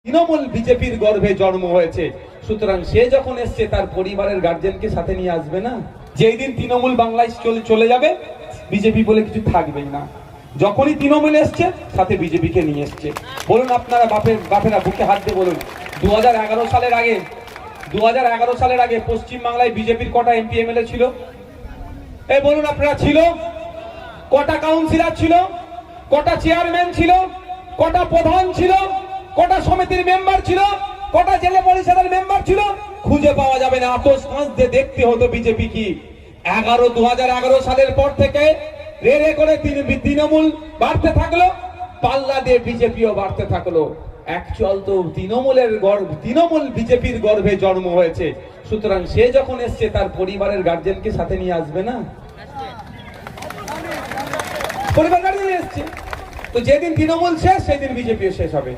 তৃণমূল বিজেপির গর্ভে জন্ম হয়েছে, সুতরাং সে যখন এসছে তার পরিবারের গার্জেনকে সাথে নিয়ে আসবে না। যেই দিন তৃণমূল বাংলায় চলে যাবে বিজেপি বলে কিছু থাকবেই না। যখনই তৃণমূল এসছে সাথে বিজেপিকে নিয়ে এসছে। বলুন আপনারা বাপেরা বুকে হাত দিয়ে বলুন, 2011 সালের আগে পশ্চিম বাংলায় বিজেপির কটা এমপি এমএলএ ছিল? এই বলুন আপনারা, ছিল? কটা কাউন্সিলর ছিল? কটা চেয়ারম্যান ছিল? কটা প্রধান ছিল? কটা সমিতির মেম্বার ছিল? কটা জেলা পরিষদের মেম্বার ছিল? খুঁজে পাওয়া যাবে না। এত সাঁজ দিয়ে দেখতে হতো বিজেপি কি। 2011 সালের পর থেকে রে করে তৃণমূল বাড়তে থাকলো, পাল্লা দিয়ে বিজেপিও বাড়তে থাকলো। অ্যাকচুয়াল তো তৃণমূল বিজেপির গর্ভে জন্ম হয়েছে, সুতরাং সে যখন এসছে তার পরিবারের গার্জেনকে সাথে নিয়ে আসবে না। পরিবার গার্জেন এসছে তো যেদিন তৃণমূল শেষ সেদিন বিজেপিও শেষ হবে।